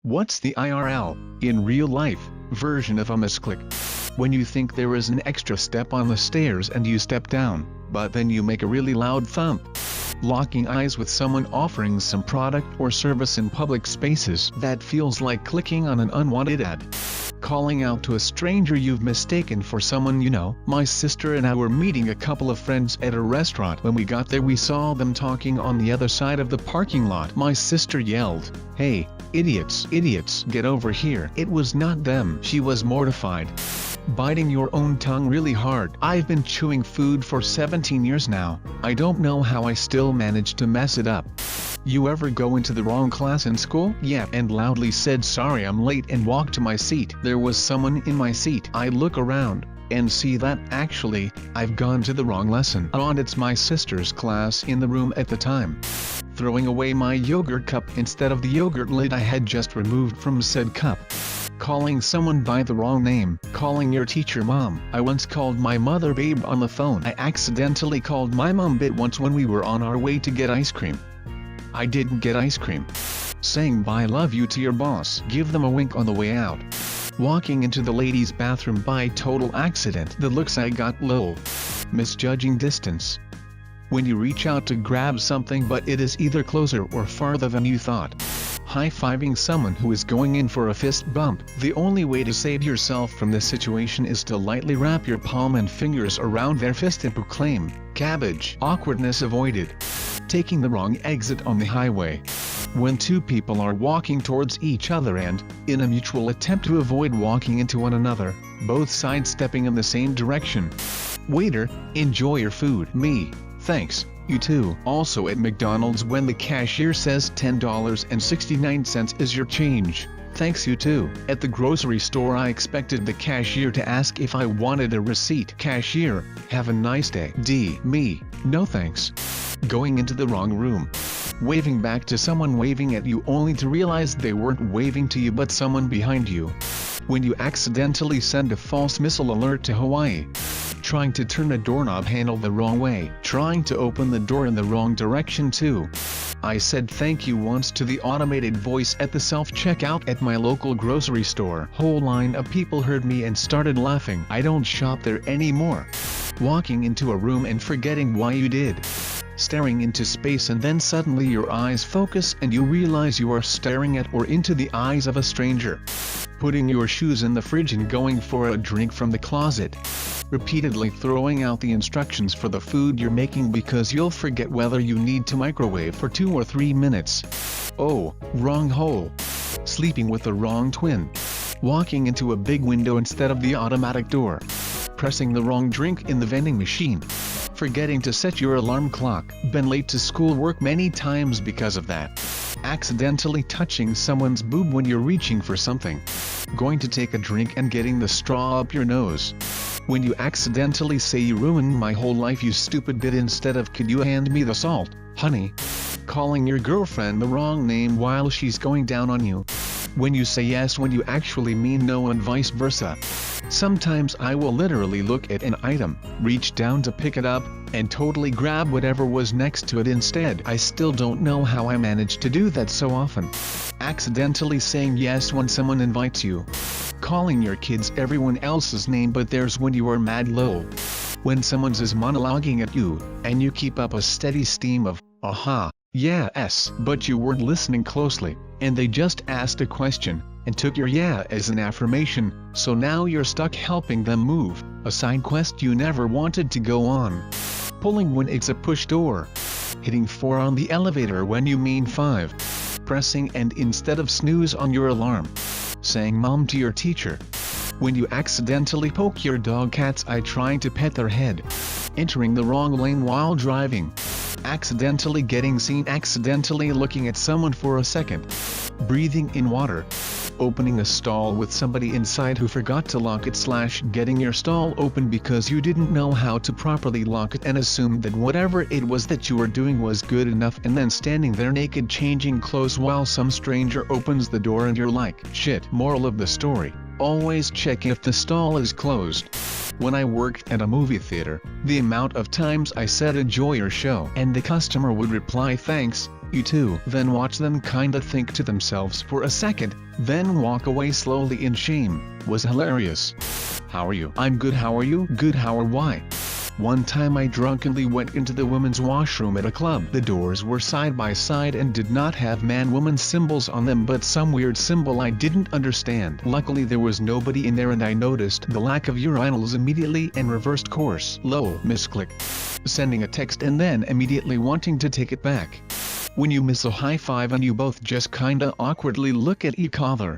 What's the IRL, in real life, version of a misclick? When you think there is an extra step on the stairs and you step down, but then you make a really loud thump. Locking eyes with someone offering some product or service in public spaces that feels like clicking on an unwanted ad. Calling out to a stranger you've mistaken for someone you know. My sister and I were meeting a couple of friends at a restaurant. When we got there we saw them talking on the other side of the parking lot. My sister yelled, "Hey, idiots, get over here." It was not them. She was mortified. Biting your own tongue really hard. I've been chewing food for 17 years now. I don't know how I still managed to mess it up. You ever go into the wrong class in school? Yeah, and loudly said sorry I'm late and walked to my seat. There was someone in my seat. I look around and see that actually, I've gone to the wrong lesson. And it's my sister's class in the room at the time. Throwing away my yogurt cup instead of the yogurt lid I had just removed from said cup. Calling someone by the wrong name. Calling your teacher mom. I once called my mother babe on the phone. I accidentally called my mom bit once when we were on our way to get ice cream. I didn't get ice cream. Saying bye love you to your boss. Give them a wink on the way out. Walking into the ladies' bathroom by total accident. The looks I got lol. Misjudging distance. When you reach out to grab something but it is either closer or farther than you thought. High-fiving someone who is going in for a fist bump. The only way to save yourself from this situation is to lightly wrap your palm and fingers around their fist and proclaim, "Cabbage." Awkwardness avoided. Taking the wrong exit on the highway. When two people are walking towards each other and, in a mutual attempt to avoid walking into one another, both sides stepping in the same direction. Waiter, enjoy your food. Me, thanks. You too. Also at McDonald's when the cashier says $10.69 is your change. Thanks you too. At the grocery store I expected the cashier to ask if I wanted a receipt. Cashier, have a nice day. Me, no thanks. Going into the wrong room. Waving back to someone waving at you only to realize they weren't waving to you but someone behind you. When you accidentally send a false missile alert to Hawaii. Trying to turn a doorknob handle the wrong way. Trying to open the door in the wrong direction too. I said thank you once to the automated voice at the self-checkout at my local grocery store. Whole line of people heard me and started laughing. I don't shop there anymore. Walking into a room and forgetting why you did. Staring into space and then suddenly your eyes focus and you realize you are staring at or into the eyes of a stranger. Putting your shoes in the fridge and going for a drink from the closet. Repeatedly throwing out the instructions for the food you're making because you'll forget whether you need to microwave for 2 or 3 minutes. Oh, wrong hole. Sleeping with the wrong twin. Walking into a big window instead of the automatic door. Pressing the wrong drink in the vending machine. Forgetting to set your alarm clock. Been late to school work many times because of that. Accidentally touching someone's boob when you're reaching for something. Going to take a drink and getting the straw up your nose. When you accidentally say you ruined my whole life you stupid bit instead of could you hand me the salt, honey. Calling your girlfriend the wrong name while she's going down on you. When you say yes when you actually mean no and vice versa. Sometimes I will literally look at an item, reach down to pick it up, and totally grab whatever was next to it instead. I still don't know how I managed to do that so often. Accidentally saying yes when someone invites you. Calling your kids everyone else's name but theirs when you are mad lol. When someone's is monologuing at you, and you keep up a steady stream of, aha, yes, but you weren't listening closely, and they just asked a question, and took your yeah as an affirmation, so now you're stuck helping them move, a side quest you never wanted to go on. Pulling when it's a push door. Hitting 4 on the elevator when you mean 5. Pressing end instead of snooze on your alarm. Saying mom to your teacher. When you accidentally poke your dog cat's eye trying to pet their head. Entering the wrong lane while driving. Accidentally getting seen. Accidentally looking at someone for a second. Breathing in water. Opening a stall with somebody inside who forgot to lock it / getting your stall open because you didn't know how to properly lock it and assumed that whatever it was that you were doing was good enough and then standing there naked changing clothes while some stranger opens the door and you're like, shit. Moral of the story, always check if the stall is closed. When I worked at a movie theater, the amount of times I said enjoy your show and the customer would reply thanks, You two then watch them kinda think to themselves for a second, then walk away slowly in shame. Was hilarious. How are you? I'm good. How are you? Good. How are why? One time I drunkenly went into the women's washroom at a club. The doors were side by side and did not have man-woman symbols on them but some weird symbol I didn't understand. Luckily there was nobody in there and I noticed the lack of urinals immediately and reversed course. Lol, misclick. Sending a text and then immediately wanting to take it back. When you miss a high five and you both just kinda awkwardly look at each other.